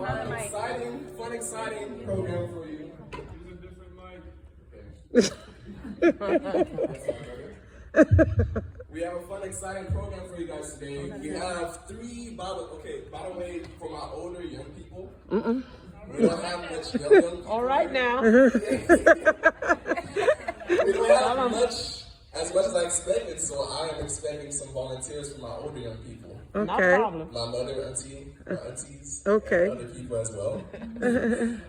another mic. Exciting program for you. We have a fun, exciting program for you guys today. We have 3 Bible. Okay, by the way, for my older young people, we don't have much young people. All right now. We don't have much as I expected, so I am expecting some volunteers from my older young people. Okay. No problem. My mother, aunties, okay, and other people as well.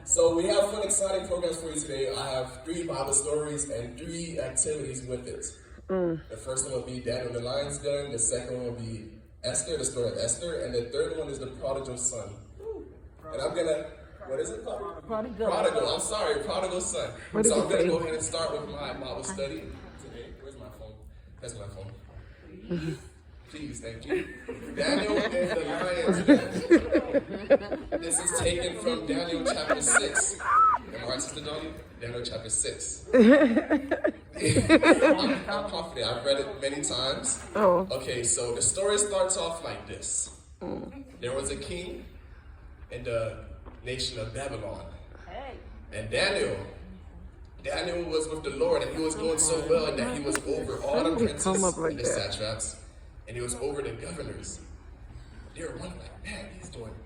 So we have fun, exciting programs for you today. I have 3 Bible stories and 3 activities with it. The first one will be Daniel the Lion's Den. The second one will be Esther, the story of Esther, and the third one is the prodigal son. And I'm gonna, what is it called? Prodigal. I'm sorry, prodigal son. So I'm gonna go ahead and start with my Bible study today. Where's my phone? That's my phone. Please, thank you. Daniel and the Lion's Den. This is taken from Daniel chapter 6. Am I right, Sister Donnie? Daniel chapter 6. I'm confident. I've read it many times. Oh. Okay, so the story starts off like this. There was a king in the nation of Babylon. And Daniel was with the Lord, and he was doing so well that he was over all the princes and the satraps, and he was over the governors. They were wondering, like, man,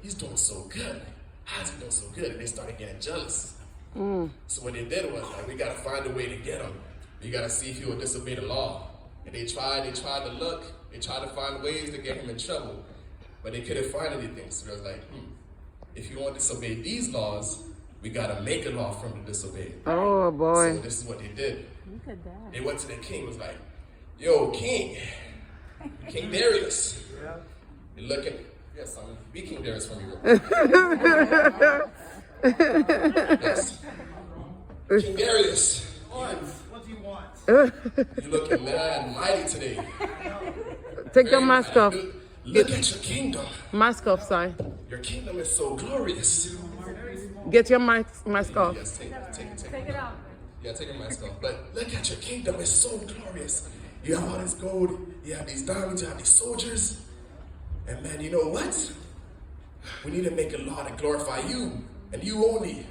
he's doing so good. How's he doing so good? And they started getting jealous. So what they did was, like, we got to find a way to get him. We got to see if he would disobey the law. And they tried to look. They tried to find ways to get him in trouble. But they couldn't find anything. So they was like, if you want to disobey these laws, we got to make a law for him to disobey. Oh, boy. So this is what they did. They went to the king, was like, yo, King Darius. You're looking, yes, son, be King Darius for me real quick. Yes. King Darius. What do you want? You're looking mad and mighty today. Take your mask off. Look at your kingdom. Mask off, sorry. Your kingdom is so glorious. Get your mask off. Yes, take it off. Yeah, take your mask off. But look at your kingdom, it's so glorious. You have all this gold, you have these diamonds, you have these soldiers. And man, you know what? We need to make a law to glorify you, and you only.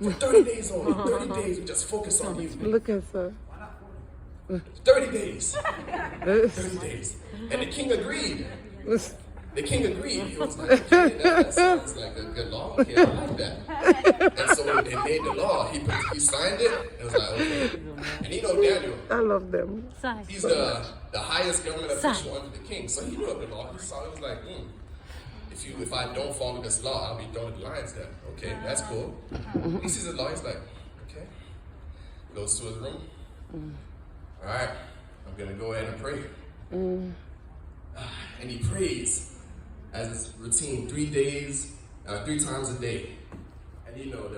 For 30 days only. 30 days, we just focus on you. Look at her. 30 days. 30 days. And the king agreed. The king agreed. He was like, okay, that sounds like a good law. Okay, I like that. And so when they made the law, he signed it. And was like, okay. And you know Daniel. I love them. He's the highest government official under the king. So he knew of the law. He saw it, was like, if I don't follow this law, I'll be thrown in the lion's den. Okay, that's cool. He sees the law, he's like, okay. Goes to his room. All right, I'm gonna go ahead and pray. And he prays as his routine 3 times a day. And you know,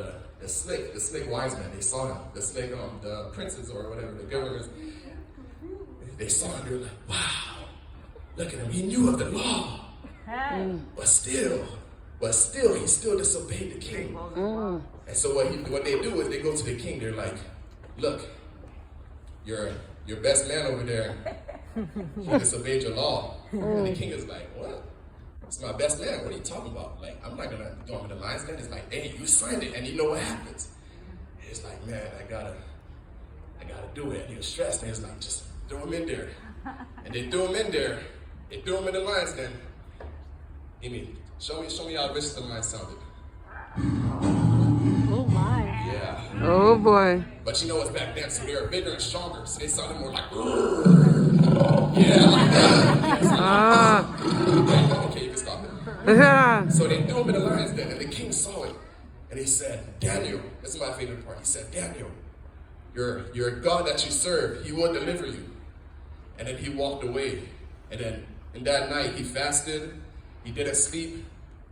the slick wise men, they saw him. The princes or whatever, the governors, they saw him, they were like, wow, look at him, he knew of the law. But still, he still disobeyed the king. And so what they do is they go to the king. They're like, "Look, your best man over there, he disobeyed your law." And the king is like, "What? It's my best man. What are you talking about? Like, I'm not gonna throw him in the lion's den." It's like, "Hey, you signed it, and you know what happens?" And it's like, "Man, I gotta do it." And he was stressed. And he's like, "Just throw him in there." And they threw him in there. They threw him in the lion's den. Amy, show me how vicious the lion sounded. Oh my. Yeah. Oh boy. But you know what's back then, so they were bigger and stronger, so they sounded more like, yeah, like that. Okay, you can stop it. So they threw him in the lion's den, and the king saw it, and he said, Daniel, this is my favorite part, he said, Daniel, your God that you serve, he will deliver you. And then he walked away, and then in that night he fasted. He didn't sleep,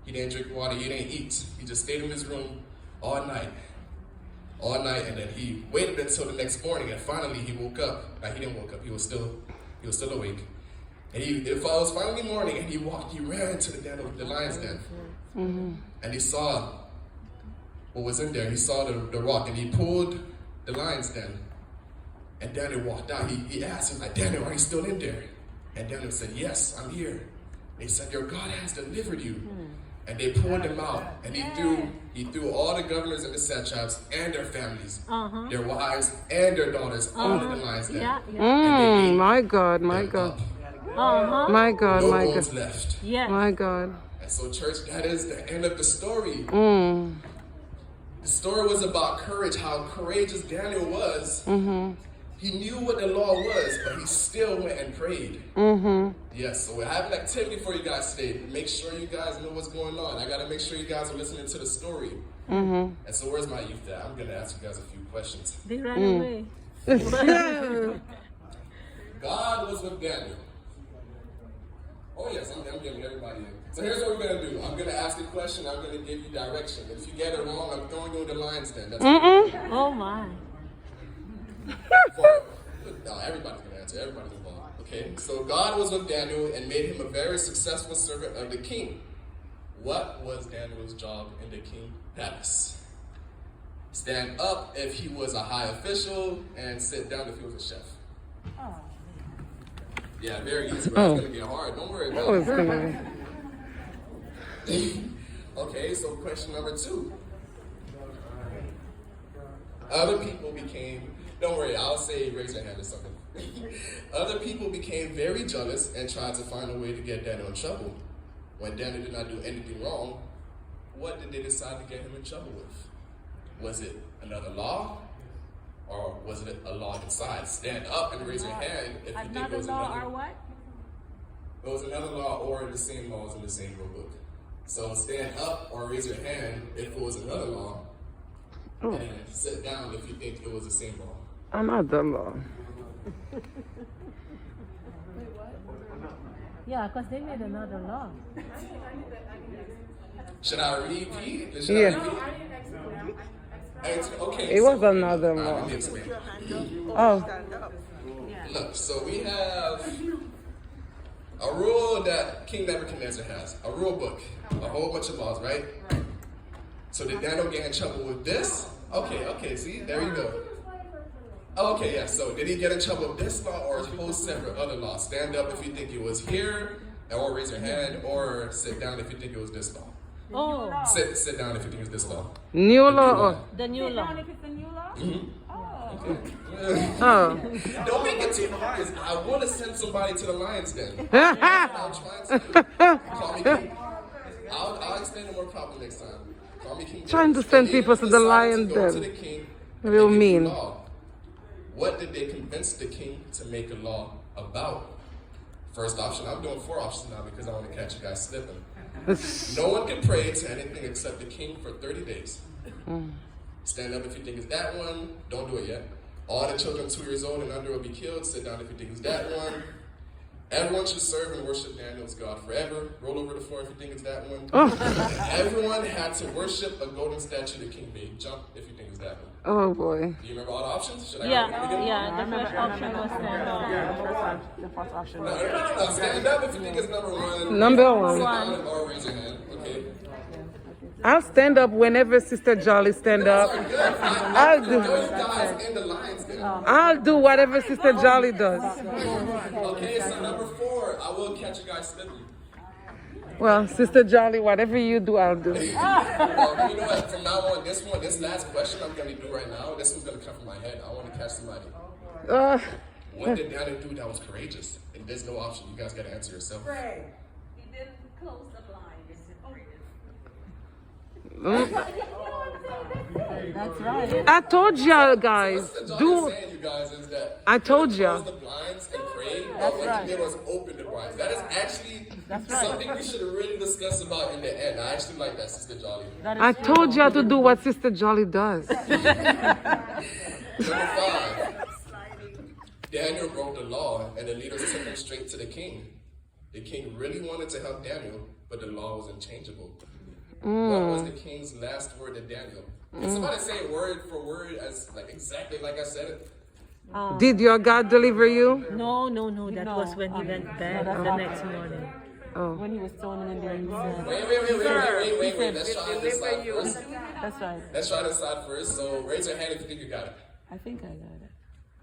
he didn't drink water, he didn't eat. He just stayed in his room all night, and then he waited until the next morning, and finally he woke up. He didn't wake up, he was still awake. And it was finally morning, and he ran to the lion's den. And he saw what was in there. He saw the rock, and he pulled the lion's den. And Daniel walked out. He asked him, like, Daniel, are you still in there? And Daniel said, yes, I'm here. They said, your God has delivered you. And they pulled him out, and he threw all the governors and the satraps and their families, their wives and their daughters, all in the lion's den. My God, my God. My God, No my bones God. left. My God. And so, church, that is the end of the story. The story was about courage, how courageous Daniel was. He knew what the law was, but he still went and prayed. Yes, so we have an activity for you guys today. Make sure you guys know what's going on. I got to make sure you guys are listening to the story. And so where's my youth at? I'm going to ask you guys a few questions. They ran away. God was with Daniel. Oh yes, I'm getting everybody in. So here's what we're going to do. I'm going to ask a question. I'm going to give you direction. If you get it wrong, I'm throwing you in the lion's den. That's Oh my. No, everybody's going to answer. Everybody's involved. Okay, so God was with Daniel and made him a very successful servant of the king. What was Daniel's job in the king's palace? Stand up if he was a high official, and sit down if he was a chef. Yeah, very easy, but it's going to get hard. Don't worry about it. Okay, so question number 2. Other people became, don't worry, I'll say raise your hand or something. Other people became very jealous and tried to find a way to get Daniel in trouble. When Daniel did not do anything wrong, what did they decide to get him in trouble with? Was it another law? Or was it a law inside? Stand up and raise your hand if you think it was Another law another. or what? It was another law or the same laws in the same rule book. So stand up or raise your hand if it was another law. And sit down if you think it was the same law. Another law. Yeah, because they made another law. Should I repeat? Okay. It was another Let law. me explain. Oh. Look, so we have a rule that King Nebuchadnezzar has. A rule book. A whole bunch of laws, right? So did Daniel get in trouble with this? Okay, see? There you go. Okay, yeah, so did he get in trouble with this law or a whole separate other law? Stand up if you think it was here, or raise your hand, or sit down if you think it was this law. Oh, Sit down if you think it's this law. New law. the new law. Don't make it too hard, because I want to send somebody to the lion's den. I'm trying to do. Call me king. I'll explain it more properly next time. Call me king. Trying to send people to the lion Go to den. the king. Real and they give you mean. law. What did they convince the king to make a law about? First option, I'm doing 4 options now because I want to catch you guys slipping. No one can pray to anything except the king for 30 days. Stand up if you think it's that one. Don't do it yet. All the children 2 years old and under will be killed. Sit down if you think it's that one. Everyone should serve and worship Daniel's God forever. Roll over the floor if you think it's that one. Everyone had to worship a golden statue the king made. Jump if you think it's that one. Oh boy. Do you remember all the options? Should I Yeah, go again? the first option was stand up. The first option. No. Stand up if you think it's number 1. Number 1. Sit down or raise your hand. Okay. I'll stand up whenever Sister Jolly stand up. I'll do. You guys in the lion's den. I'll do whatever Sister Jolly does. Okay, so number 4, I will catch you guys slipping. Well, Sister Jolly, whatever you do, I'll do. Well, you know what? From now on, this last question I'm going to do right now, this one's going to come from my head. I want to catch somebody. What did Daniel do that was courageous? And there's no option. You guys got to answer yourself. Pray. He didn't close the blinds. That's right. I told y'all guys, What the do. John is saying, you guys, is that I told close y'all. the blinds and pray, but what he did was open the blinds. That is actually something we should really discuss about in the end. I actually like that, Sister Jolly. I told y'all to do what Sister Jolly does. Number 5, Daniel broke the law, and the leaders took him straight to the king. The king really wanted to help Daniel, but the law was unchangeable. What was the king's last word to Daniel? Can somebody say word for word as exactly like I said it? Did your God deliver you? No. That was when he went back the next morning. When he was thrown in there, he said, Wait. Let's try this side first. that's right. Let's try this side first. So raise your hand if you think you got it. I think I got it.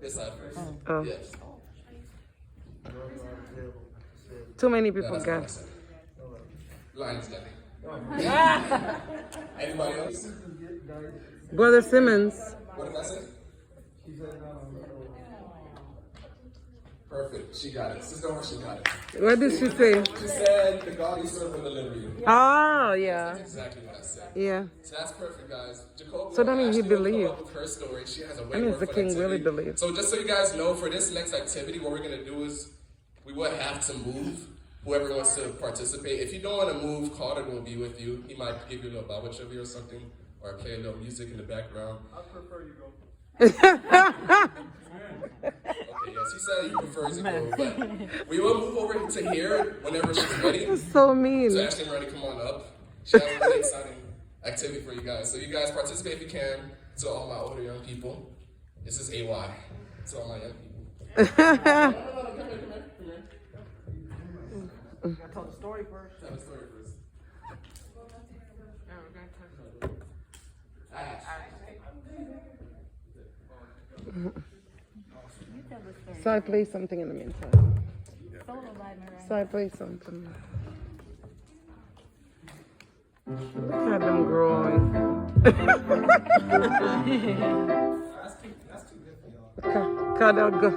This side first. Yes. Too many No, people that's not what I got. said. Lion's Den. Anybody else? Brother Simmons. What did I say? Perfect. She got it. Sister Orange, she got it. What did she say? She said, the God you serve will deliver you. Oh, yeah. That's exactly what I said. Yeah. So that's perfect, guys. Jacoby, So that means he Ashley will come believed. up with her story. She has a way That means more the fun king activity. really believed. So just so you guys know, for this next activity, what we're going to do is we will have to move. Whoever wants to participate. If you don't want to move, Carter will be with you. He might give you a little Bible trivia or something, or play a little music in the background. I prefer you go. Okay, yes, he said he prefers to go, but we will move over to here whenever she's ready. So mean. So Ashley and Randy, come on up. She has a really exciting activity for you guys. So you guys participate if you can. To all my older young people, this is AY. To all my young people. Come here. Tell the story first. Tell the story first. So I play something in the meantime. So I play something. Look at them growing. That's too good for y'all. Kadaga.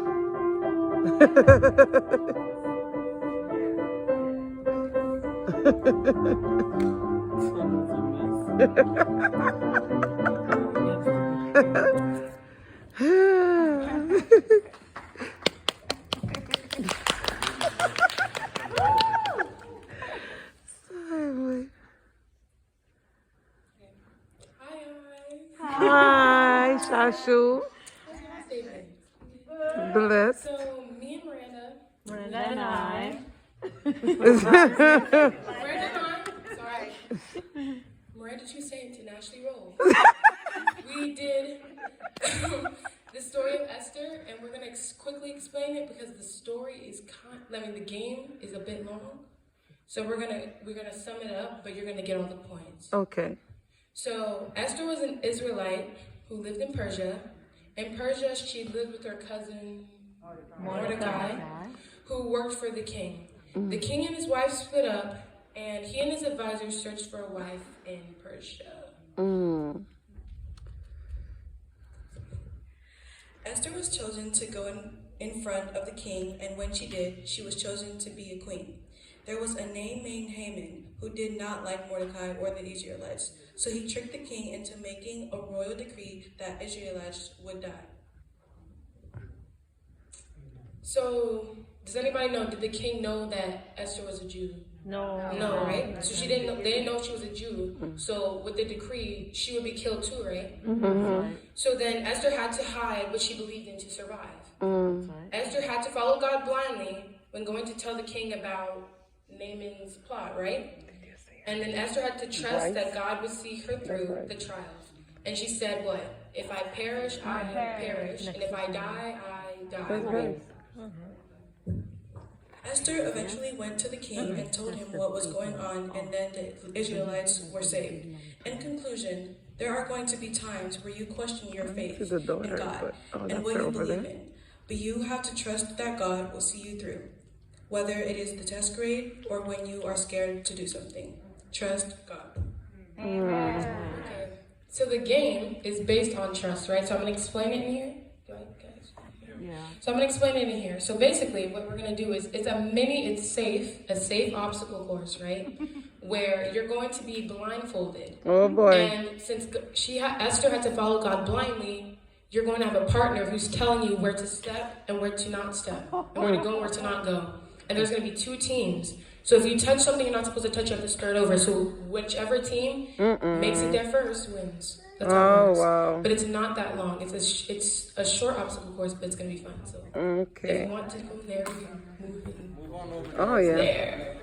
Hi, Shashu. Bless. So, me and Miranda. Miranda and I. Miranda and I. Sorry. Miranda Tuesday internationally rolled. We did the story of Esther, and we're going to quickly explain it because the story is the game is a bit long. So we're gonna sum it up, but you're gonna get all the points. Okay. So Esther was an Israelite who lived in Persia. In Persia, she lived with her cousin Mordecai, who worked for the king. The king and his wife split up, and he and his advisors searched for a wife in Persia. Esther was chosen to go in front of the king, and when she did, she was chosen to be a queen. There was a name named Haman who did not like Mordecai or the Israelites, so he tricked the king into making a royal decree that Israelites would die. So, does anybody know, did the king know that Esther was a Jew? No. No, right? So they didn't know she was a Jew. So with the decree, she would be killed too, right? Mm-hmm. So then Esther had to hide what she believed in to survive. Mm. Esther had to follow God blindly when going to tell the king about Naaman's plot, right? And then Esther had to trust that God would see her through the trials. And she said, what? If I perish, I perish. And if I die, I die. Esther eventually went to the king and told him what was going on, and then the Israelites were saved. In conclusion, there are going to be times where you question your faith in God and what you believe in. But you have to trust that God will see you through, whether it is the test grade or when you are scared to do something. Trust God. Amen. Okay. So the game is based on trust, right? So I'm going to explain it in here. Yeah. So I'm going to explain it in here. So basically what we're going to do is it's a safe obstacle course, right? Where you're going to be blindfolded. Oh boy. And since Esther had to follow God blindly, you're going to have a partner who's telling you where to step and where to not step, and where to go and where to not go. And there's going to be two teams. So if you touch something you're not supposed to touch, you have to start over. So whichever team makes it there first wins. That's how it works. Wow. But it's not that long. It's a short obstacle course, but it's going to be fun. So if Okay. you want to go there, you can move on over. Oh yeah. there.